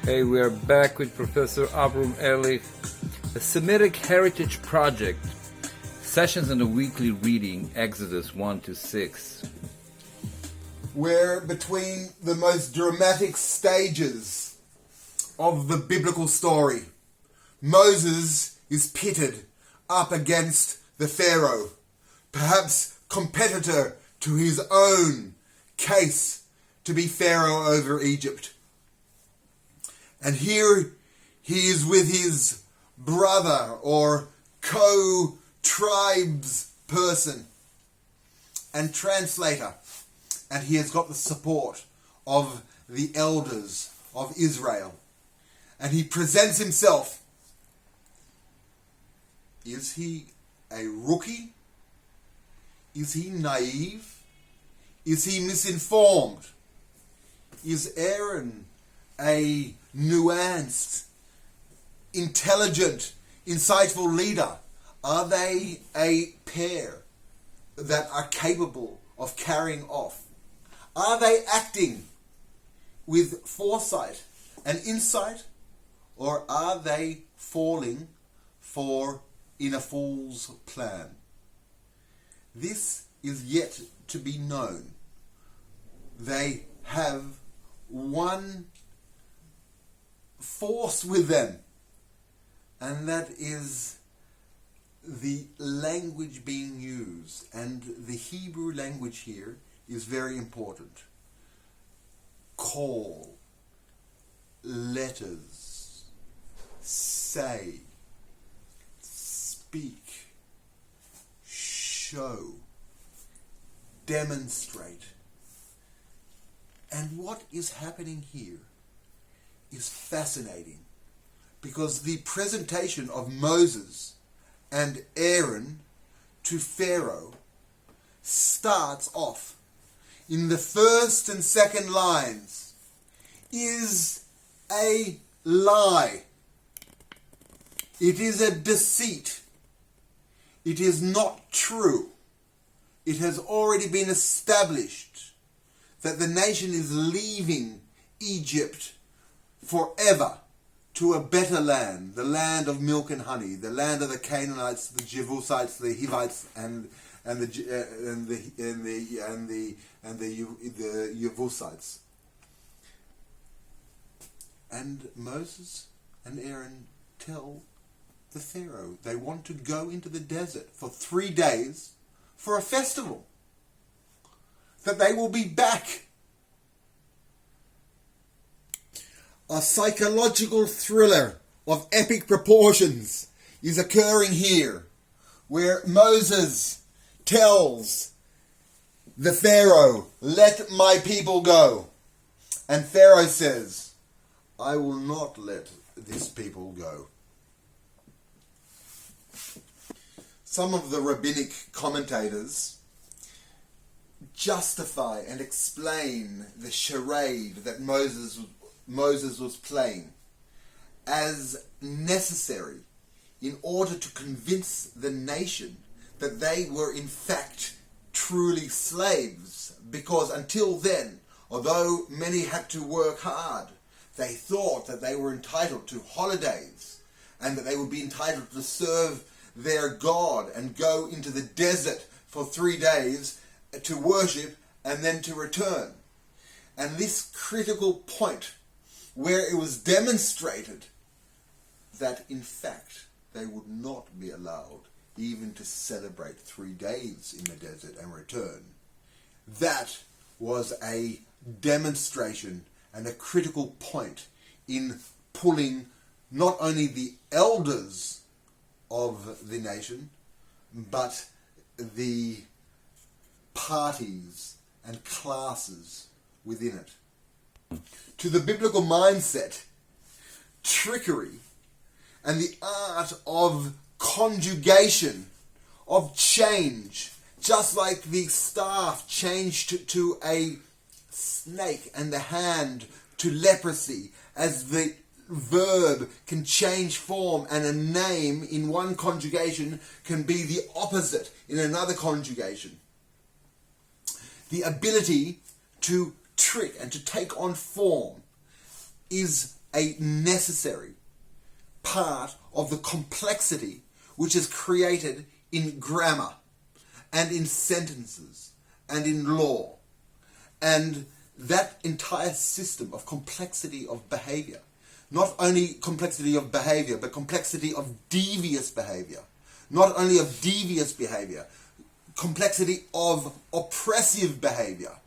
Hey, we are back with Professor Avram Ehrlich, a Semitic Heritage Project, sessions on the weekly reading, Exodus 1 to 6. We're between the most dramatic stages of the biblical story. Moses is pitted up against the Pharaoh, perhaps competitor to his own case to be Pharaoh over Egypt. And here he is with his brother or co-tribes person and translator. And he has got the support of the elders of Israel. And he presents himself. Is he a rookie? Is he naive? Is he misinformed? Is Aaron a nuanced, intelligent, insightful leader? Are they a pair that are capable of carrying off? Are they acting with foresight and insight, or are they falling in a fool's plan? This is yet to be known. They have one force with them, and that is the language being used. And the Hebrew language here is very important. Call, letters, say, speak, show, demonstrate. And what is happening here is fascinating, because the presentation of Moses and Aaron to Pharaoh starts off in the first and second lines is a lie. It is a deceit. It is not true. It has already been established that the nation is leaving Egypt forever to a better land, the land of milk and honey, the land of the Canaanites, the Jebusites, the Hivites, and the Jebusites. And Moses and Aaron tell the Pharaoh they want to go into the desert for 3 days for a festival, that they will be back. A psychological thriller of epic proportions is occurring here, where Moses tells the Pharaoh, "Let my people go." And Pharaoh says, "I will not let this people go." Some of the rabbinic commentators justify and explain the charade that Moses was playing as necessary in order to convince the nation that they were in fact truly slaves, because until then, although many had to work hard, they thought that they were entitled to holidays and that they would be entitled to serve their God and go into the desert for 3 days to worship and then to return. And this critical point, where it was demonstrated that in fact they would not be allowed even to celebrate 3 days in the desert and return, that was a demonstration and a critical point in pulling not only the elders of the nation, but the parties and classes within it. To the biblical mindset, trickery and the art of conjugation, of change, just like the staff changed to a snake and the hand to leprosy, as the verb can change form and a name in one conjugation can be the opposite in another conjugation. The ability to trick and to take on form is a necessary part of the complexity which is created in grammar and in sentences and in law. And that entire system of complexity of behavior, not only complexity of behavior, but complexity of devious behavior, not only of devious behavior, complexity of oppressive behavior,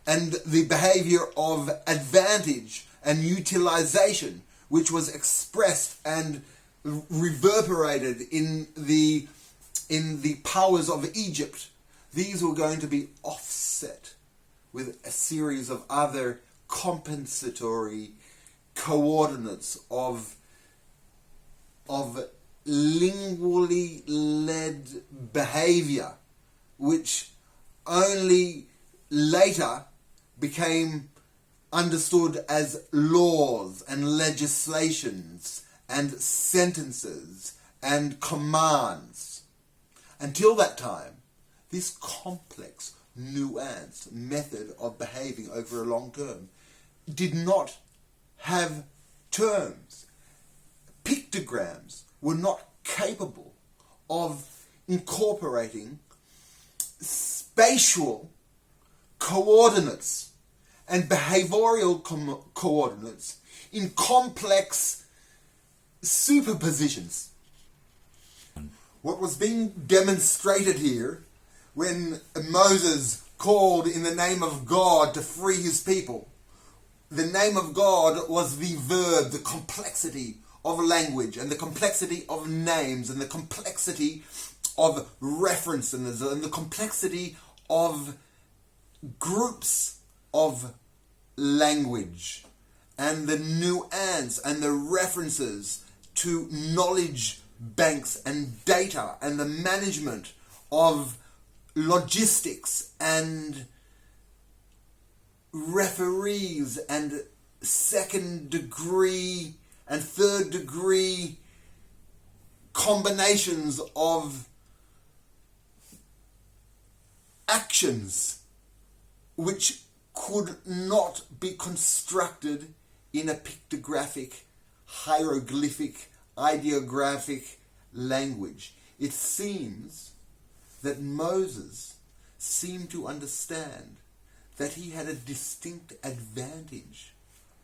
and the behavior of advantage and utilization, which was expressed and reverberated in the powers of Egypt. These were going to be offset with a series of other compensatory coordinates of lingually led behavior, which only later became understood as laws and legislations and sentences and commands. Until that time, this complex, nuanced method of behaving over a long term did not have terms. Pictograms were not capable of incorporating spatial coordinates and behavioral coordinates in complex superpositions. What was being demonstrated here when Moses called in the name of God to free his people, the name of God was the verb, the complexity of language and the complexity of names and the complexity of references and the complexity of groups of language and the nuance and the references to knowledge banks and data and the management of logistics and referees and second degree and third degree combinations of actions which could not be constructed in a pictographic, hieroglyphic, ideographic language. It seems that Moses seemed to understand that he had a distinct advantage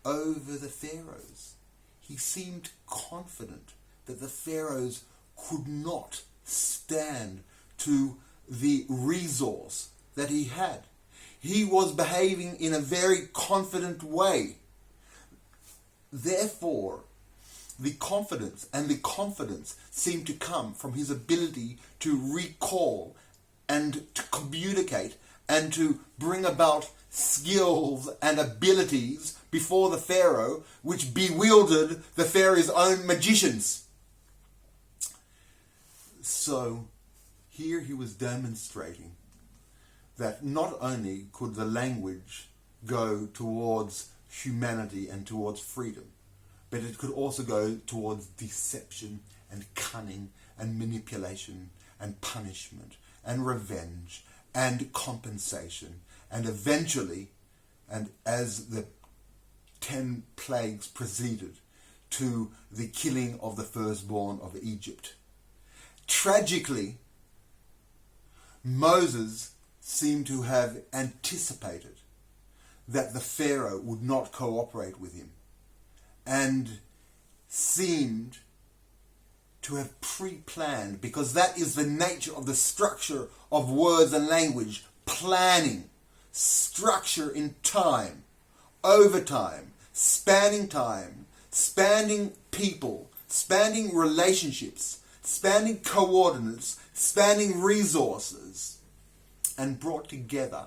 over the pharaohs. He seemed confident that the pharaohs could not stand to the resource that he had. He was behaving in a very confident way. Therefore, the confidence seemed to come from his ability to recall and to communicate and to bring about skills and abilities before the Pharaoh, which bewildered the Pharaoh's own magicians. So here he was demonstrating that not only could the language go towards humanity and towards freedom, but it could also go towards deception and cunning and manipulation and punishment and revenge and compensation, and eventually, and as the 10 plagues proceeded, to the killing of the firstborn of Egypt. Tragically, Moses seemed to have anticipated that the Pharaoh would not cooperate with him, and seemed to have pre-planned, because that is the nature of the structure of words and language, planning, structure in time, over time, spanning people, spanning relationships, spanning coordinates, spanning resources, and brought together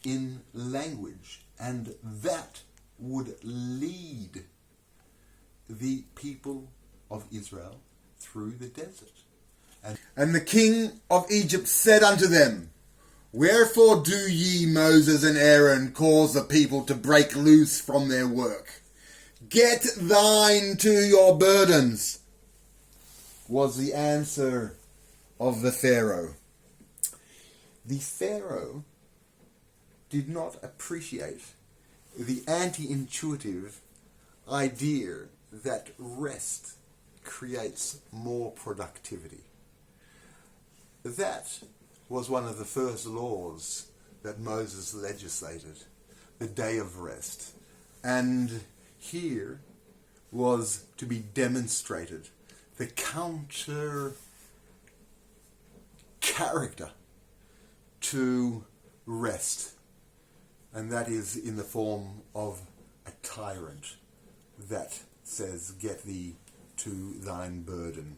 in language. And that would lead the people of Israel through the desert. And the king of Egypt said unto them, Wherefore do ye, Moses and Aaron, cause the people to break loose from their work? Get thine to your burdens, was the answer of the Pharaoh. The Pharaoh did not appreciate the anti-intuitive idea that rest creates more productivity. That was one of the first laws that Moses legislated, the day of rest. And here was to be demonstrated the counter character to rest, and that is in the form of a tyrant that says, "Get thee to thine burden."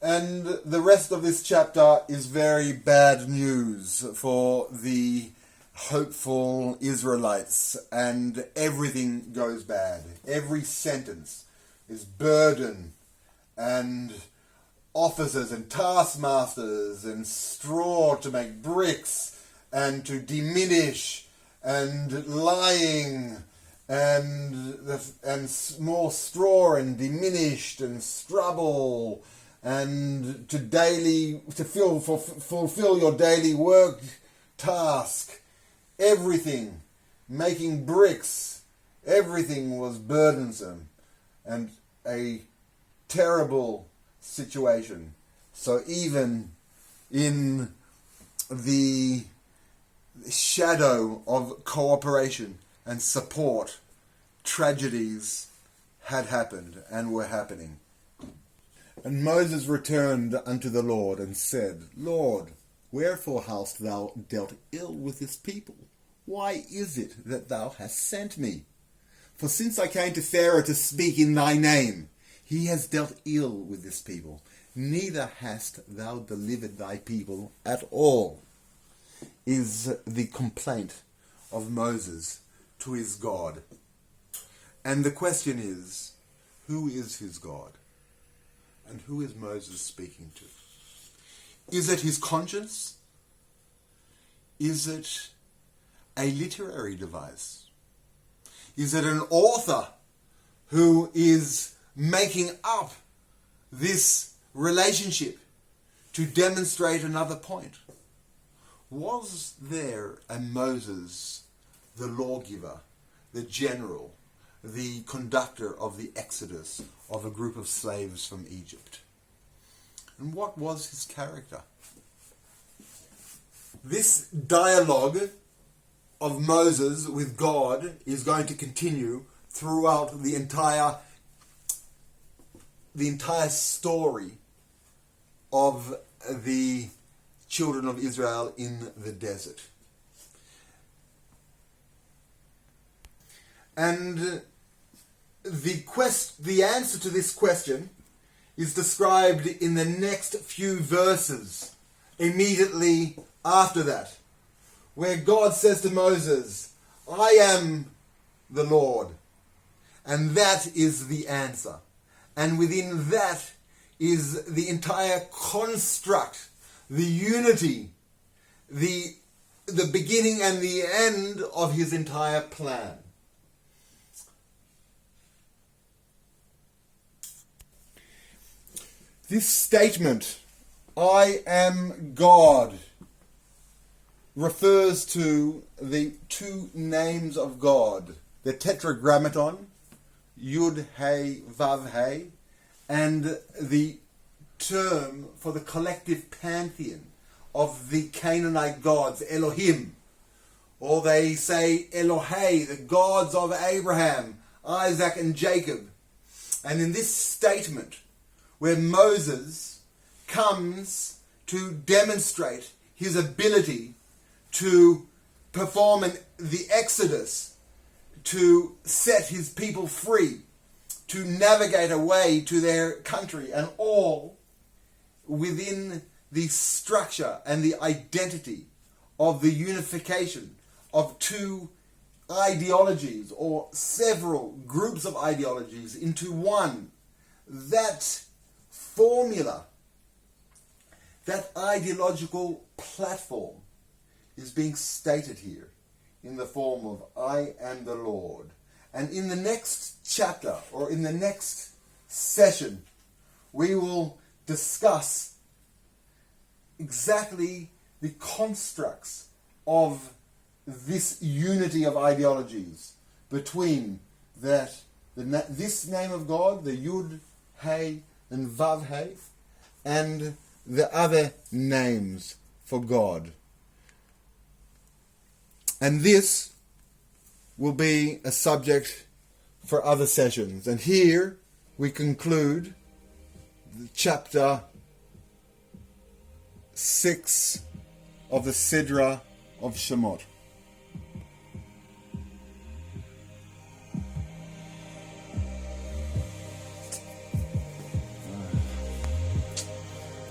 And the rest of this chapter is very bad news for the hopeful Israelites, and everything goes bad. Every sentence is burden and officers and taskmasters and straw to make bricks and to diminish and lying and more straw and diminished and stubble and to fulfill your daily work task. Everything, making bricks, everything was burdensome and a terrible situation. So even in the shadow of cooperation and support, tragedies had happened and were happening. And Moses returned unto the Lord and said, "Lord, wherefore hast thou dealt ill with this people? Why is it that thou hast sent me? For since I came to Pharaoh to speak in thy name, he has dealt ill with this people. Neither hast thou delivered thy people at all," is the complaint of Moses to his God. And the question is, who is his God? And who is Moses speaking to? Is it his conscience? Is it a literary device? Is it an author who is making up this relationship to demonstrate another point? Was there a Moses, the lawgiver, the general, the conductor of the exodus of a group of slaves from Egypt? And what was his character? This dialogue of Moses with God is going to continue throughout the entire story of the children of Israel in the desert. And the answer to this question is described in the next few verses immediately after that, where God says to Moses, "I am the Lord." And that is the answer. And within that is the entire construct, the unity, the beginning and the end of his entire plan. This statement, "I am God," refers to the two names of God, the tetragrammaton, Yud, Hey, Vav, Hey, and the term for the collective pantheon of the Canaanite gods, Elohim. Or they say Elohei, the gods of Abraham, Isaac and Jacob. And in this statement, where Moses comes to demonstrate his ability to perform the Exodus, to set his people free, to navigate a way to their country, and all within the structure and the identity of the unification of two ideologies or several groups of ideologies into one. That formula, that ideological platform is being stated here in the form of "I am the Lord." And in the next chapter, or in the next session, we will discuss exactly the constructs of this unity of ideologies between this name of God, the Yud, Hey, and Vav Hey, and the other names for God. And this will be a subject for other sessions. And here we conclude chapter 6 of the Sidra of Shemot.